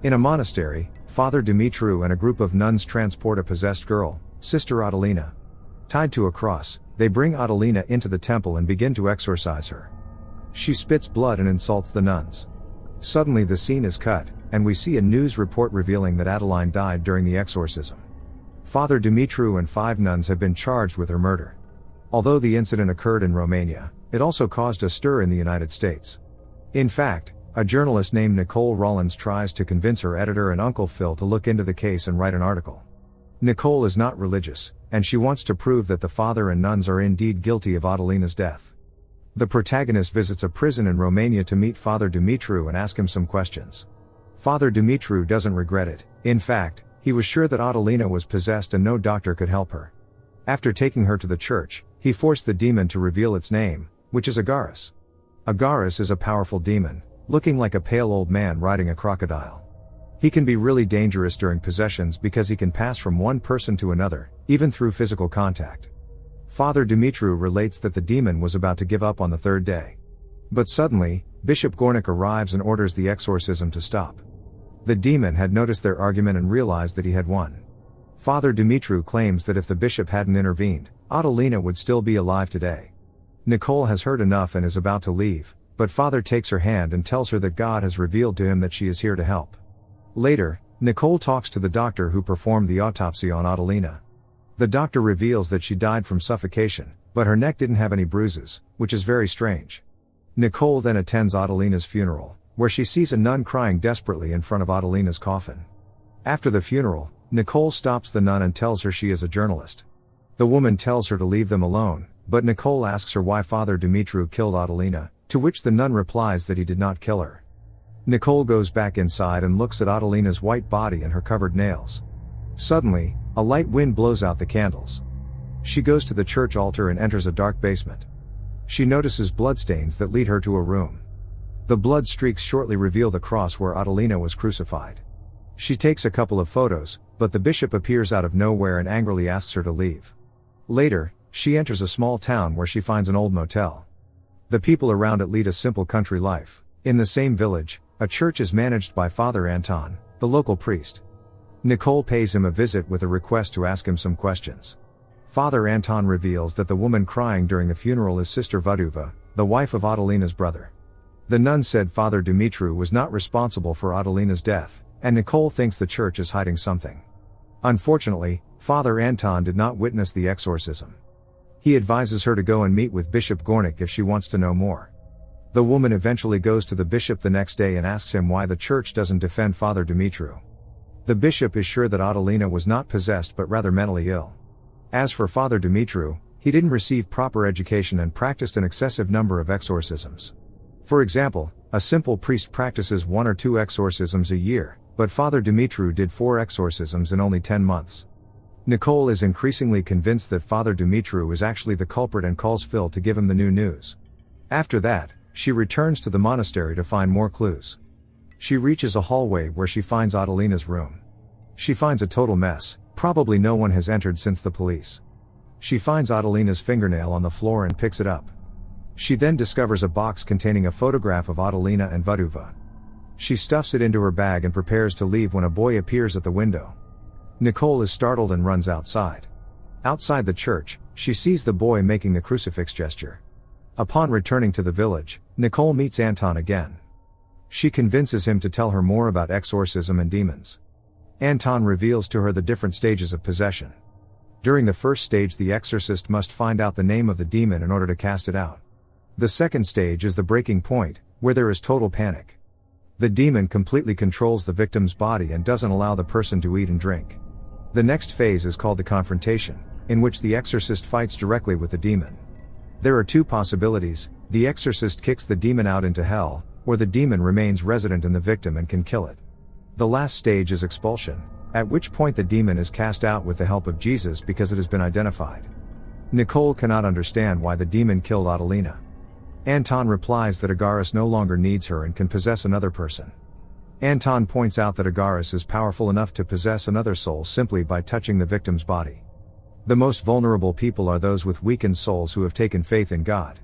In a monastery, Father Dumitru and a group of nuns transport a possessed girl, Sister Adelina. Tied to a cross, they bring Adelina into the temple and begin to exorcise her. She spits blood and insults the nuns. Suddenly the scene is cut, and we see a news report revealing that Adeline died during the exorcism. Father Dumitru and 5 nuns have been charged with her murder. Although the incident occurred in Romania, it also caused a stir in the United States. In fact, a journalist named Nicole Rollins tries to convince her editor and Uncle Phil to look into the case and write an article. Nicole is not religious, and she wants to prove that the father and nuns are indeed guilty of Adelina's death. The protagonist visits a prison in Romania to meet Father Dumitru and ask him some questions. Father Dumitru doesn't regret it. In fact, he was sure that Adelina was possessed and no doctor could help her. After taking her to the church, he forced the demon to reveal its name, which is Agaris. Agaris is a powerful demon, looking like a pale old man riding a crocodile. He can be really dangerous during possessions because he can pass from one person to another, even through physical contact. Father Dumitru relates that the demon was about to give up on the 3rd day. But suddenly, Bishop Gornik arrives and orders the exorcism to stop. The demon had noticed their argument and realized that he had won. Father Dumitru claims that if the bishop hadn't intervened, Adelina would still be alive today. Nicole has heard enough and is about to leave, but Father takes her hand and tells her that God has revealed to him that she is here to help. Later, Nicole talks to the doctor who performed the autopsy on Adelina. The doctor reveals that she died from suffocation, but her neck didn't have any bruises, which is very strange. Nicole then attends Adelina's funeral, where she sees a nun crying desperately in front of Adelina's coffin. After the funeral, Nicole stops the nun and tells her she is a journalist. The woman tells her to leave them alone, but Nicole asks her why Father Dumitru killed Adelina, to which the nun replies that he did not kill her. Nicole goes back inside and looks at Adelina's white body and her covered nails. Suddenly, a light wind blows out the candles. She goes to the church altar and enters a dark basement. She notices bloodstains that lead her to a room. The blood streaks shortly reveal the cross where Adelina was crucified. She takes a couple of photos, but the bishop appears out of nowhere and angrily asks her to leave. Later, she enters a small town where she finds an old motel. The people around it lead a simple country life. In the same village, a church is managed by Father Anton, the local priest. Nicole pays him a visit with a request to ask him some questions. Father Anton reveals that the woman crying during the funeral is Sister Vaduva, the wife of Adelina's brother. The nun said Father Dumitru was not responsible for Adelina's death, and Nicole thinks the church is hiding something. Unfortunately, Father Anton did not witness the exorcism. He advises her to go and meet with Bishop Gornik if she wants to know more. The woman eventually goes to the bishop the next day and asks him why the church doesn't defend Father Dumitru. The bishop is sure that Adelina was not possessed but rather mentally ill. As for Father Dumitru, he didn't receive proper education and practiced an excessive number of exorcisms. For example, a simple priest practices 1 or 2 exorcisms a year, but Father Dumitru did 4 exorcisms in only 10 months. Nicole is increasingly convinced that Father Dumitru is actually the culprit and calls Phil to give him the new news. After that, she returns to the monastery to find more clues. She reaches a hallway where she finds Adelina's room. She finds a total mess, probably no one has entered since the police. She finds Adelina's fingernail on the floor and picks it up. She then discovers a box containing a photograph of Adelina and Vaduva. She stuffs it into her bag and prepares to leave when a boy appears at the window. Nicole is startled and runs outside. Outside the church, she sees the boy making the crucifix gesture. Upon returning to the village, Nicole meets Anton again. She convinces him to tell her more about exorcism and demons. Anton reveals to her the different stages of possession. During the first stage, the exorcist must find out the name of the demon in order to cast it out. The second stage is the breaking point, where there is total panic. The demon completely controls the victim's body and doesn't allow the person to eat and drink. The next phase is called the confrontation, in which the exorcist fights directly with the demon. There are 2 possibilities: the exorcist kicks the demon out into hell, or the demon remains resident in the victim and can kill it. The last stage is expulsion, at which point the demon is cast out with the help of Jesus because it has been identified. Nicole cannot understand why the demon killed Adelina. Anton replies that Agaris no longer needs her and can possess another person. Anton points out that Agaris is powerful enough to possess another soul simply by touching the victim's body. The most vulnerable people are those with weakened souls who have taken faith in God.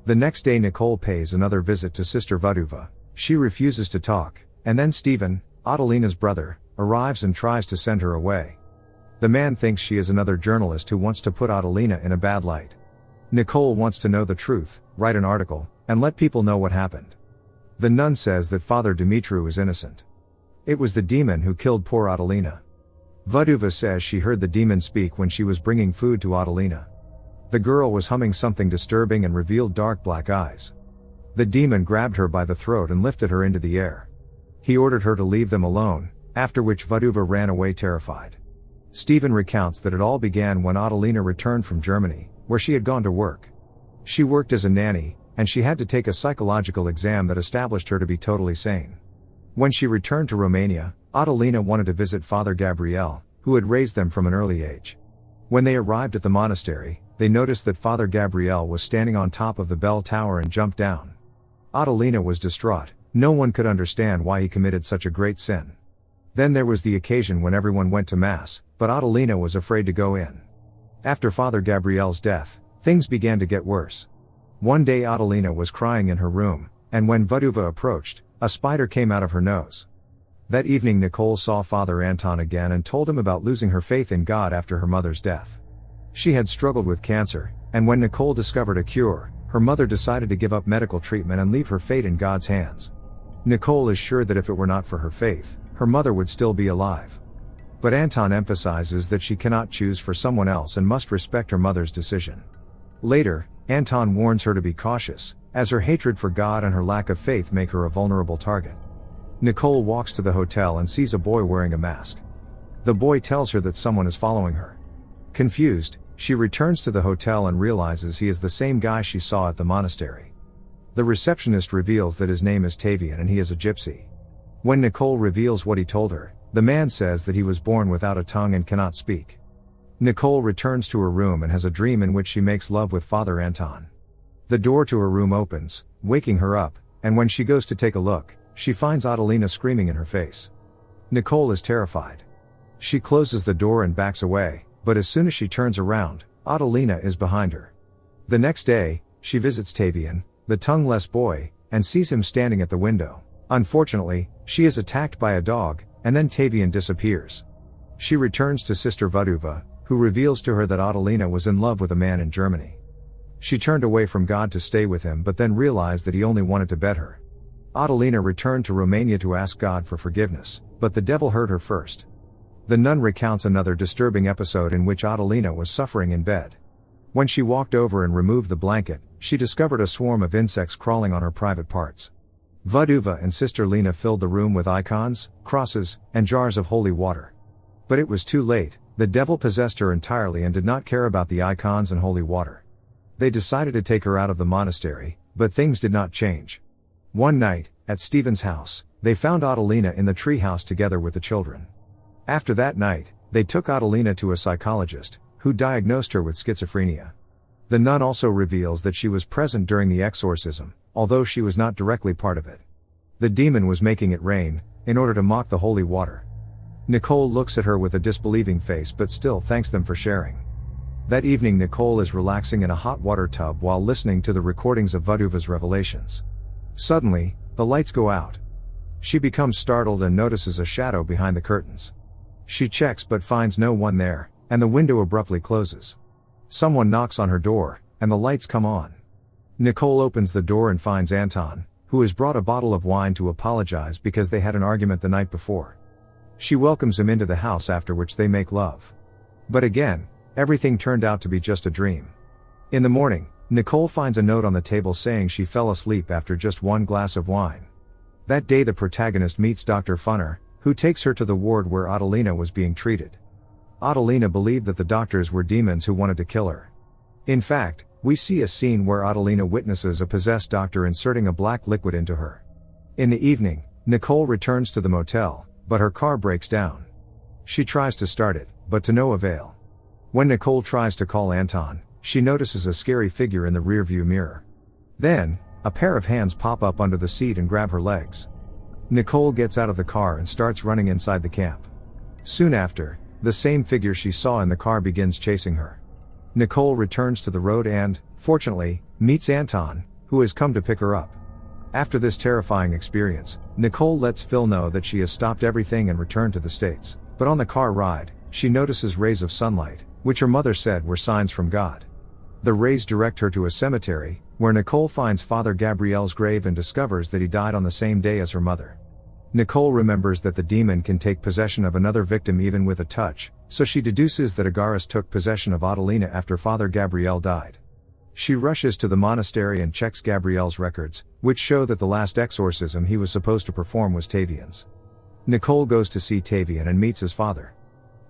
The next day Nicole pays another visit to Sister Vaduva. She refuses to talk, and then Stephen, Adelina's brother, arrives and tries to send her away. The man thinks she is another journalist who wants to put Adelina in a bad light. Nicole wants to know the truth, write an article, and let people know what happened. The nun says that Father Dumitru is innocent. It was the demon who killed poor Adelina. Văduva says she heard the demon speak when she was bringing food to Adelina. The girl was humming something disturbing and revealed dark black eyes. The demon grabbed her by the throat and lifted her into the air. He ordered her to leave them alone, after which Văduva ran away terrified. Stephen recounts that it all began when Adelina returned from Germany, where she had gone to work. She worked as a nanny, and she had to take a psychological exam that established her to be totally sane. When she returned to Romania, Adelina wanted to visit Father Gabriel, who had raised them from an early age. When they arrived at the monastery, they noticed that Father Gabriel was standing on top of the bell tower and jumped down. Adelina was distraught. No one could understand why he committed such a great sin. Then there was the occasion when everyone went to Mass, but Adelina was afraid to go in. After Father Gabriel's death, things began to get worse. One day Adelina was crying in her room, and when Văduva approached, a spider came out of her nose. That evening Nicole saw Father Anton again and told him about losing her faith in God after her mother's death. She had struggled with cancer, and when Nicole discovered a cure, her mother decided to give up medical treatment and leave her fate in God's hands. Nicole is sure that if it were not for her faith, her mother would still be alive. But Anton emphasizes that she cannot choose for someone else and must respect her mother's decision. Later, Anton warns her to be cautious, as her hatred for God and her lack of faith make her a vulnerable target. Nicole walks to the hotel and sees a boy wearing a mask. The boy tells her that someone is following her. Confused, she returns to the hotel and realizes he is the same guy she saw at the monastery. The receptionist reveals that his name is Tavian and he is a gypsy. When Nicole reveals what he told her, the man says that he was born without a tongue and cannot speak. Nicole returns to her room and has a dream in which she makes love with Father Anton. The door to her room opens, waking her up, and when she goes to take a look, she finds Adelina screaming in her face. Nicole is terrified. She closes the door and backs away, but as soon as she turns around, Adelina is behind her. The next day, she visits Tavian, the tongueless boy, and sees him standing at the window. Unfortunately, she is attacked by a dog, and then Tavian disappears. She returns to Sister Văduva, who reveals to her that Adelina was in love with a man in Germany. She turned away from God to stay with him but then realized that he only wanted to bed her. Adelina returned to Romania to ask God for forgiveness, but the devil heard her first. The nun recounts another disturbing episode in which Adelina was suffering in bed. When she walked over and removed the blanket, she discovered a swarm of insects crawling on her private parts. Văduva and Sister Lena filled the room with icons, crosses, and jars of holy water. But it was too late, the devil possessed her entirely and did not care about the icons and holy water. They decided to take her out of the monastery, but things did not change. One night, at Stephen's house, they found Adelina in the treehouse together with the children. After that night, they took Adelina to a psychologist, who diagnosed her with schizophrenia. The nun also reveals that she was present during the exorcism, although she was not directly part of it. The demon was making it rain, in order to mock the holy water. Nicole looks at her with a disbelieving face but still thanks them for sharing. That evening Nicole is relaxing in a hot water tub while listening to the recordings of Văduva's revelations. Suddenly, the lights go out. She becomes startled and notices a shadow behind the curtains. She checks but finds no one there, and the window abruptly closes. Someone knocks on her door, and the lights come on. Nicole opens the door and finds Anton, who has brought a bottle of wine to apologize because they had an argument the night before. She welcomes him into the house, after which they make love. But again, everything turned out to be just a dream. In the morning, Nicole finds a note on the table saying she fell asleep after just one glass of wine. That day the protagonist meets Dr. Funner, who takes her to the ward where Adelina was being treated. Adelina believed that the doctors were demons who wanted to kill her. In fact, we see a scene where Adelina witnesses a possessed doctor inserting a black liquid into her. In the evening, Nicole returns to the motel, but her car breaks down. She tries to start it, but to no avail. When Nicole tries to call Anton, she notices a scary figure in the rearview mirror. Then, a pair of hands pop up under the seat and grab her legs. Nicole gets out of the car and starts running inside the camp. Soon after, the same figure she saw in the car begins chasing her. Nicole returns to the road and, fortunately, meets Anton, who has come to pick her up. After this terrifying experience, Nicole lets Phil know that she has stopped everything and returned to the States. But on the car ride, she notices rays of sunlight, which her mother said were signs from God. The rays direct her to a cemetery, where Nicole finds Father Gabriel's grave and discovers that he died on the same day as her mother. Nicole remembers that the demon can take possession of another victim even with a touch, so she deduces that Agaris took possession of Adelina after Father Gabriel died. She rushes to the monastery and checks Gabriel's records, which show that the last exorcism he was supposed to perform was Tavian's. Nicole goes to see Tavian and meets his father.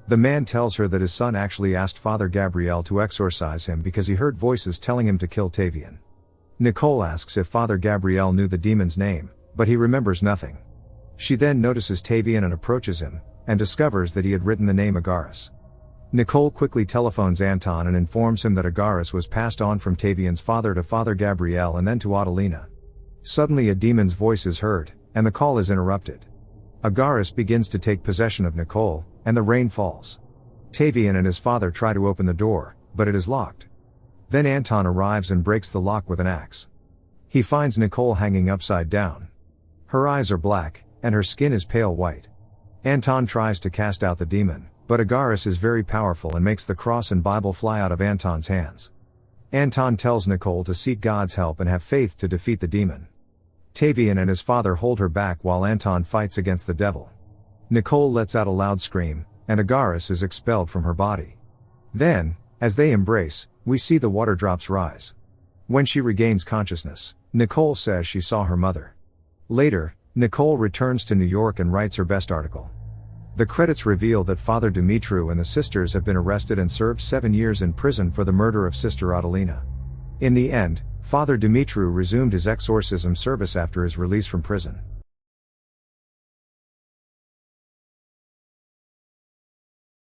The man tells her that his son actually asked Father Gabriel to exorcise him because he heard voices telling him to kill Tavian. Nicole asks if Father Gabriel knew the demon's name, but he remembers nothing. She then notices Tavian and approaches him, and discovers that he had written the name Agaris. Nicole quickly telephones Anton and informs him that Agaris was passed on from Tavian's father to Father Gabriel and then to Adelina. Suddenly a demon's voice is heard, and the call is interrupted. Agaris begins to take possession of Nicole, and the rain falls. Tavian and his father try to open the door, but it is locked. Then Anton arrives and breaks the lock with an axe. He finds Nicole hanging upside down. Her eyes are black, and her skin is pale white. Anton tries to cast out the demon, but Agaris is very powerful and makes the cross and Bible fly out of Anton's hands. Anton tells Nicole to seek God's help and have faith to defeat the demon. Tavian and his father hold her back while Anton fights against the devil. Nicole lets out a loud scream, and Agaris is expelled from her body. Then, as they embrace, we see the water drops rise. When she regains consciousness, Nicole says she saw her mother. Later, Nicole returns to New York and writes her best article. The credits reveal that Father Dumitru and the sisters have been arrested and served 7 years in prison for the murder of Sister Adelina. In the end, Father Dumitru resumed his exorcism service after his release from prison.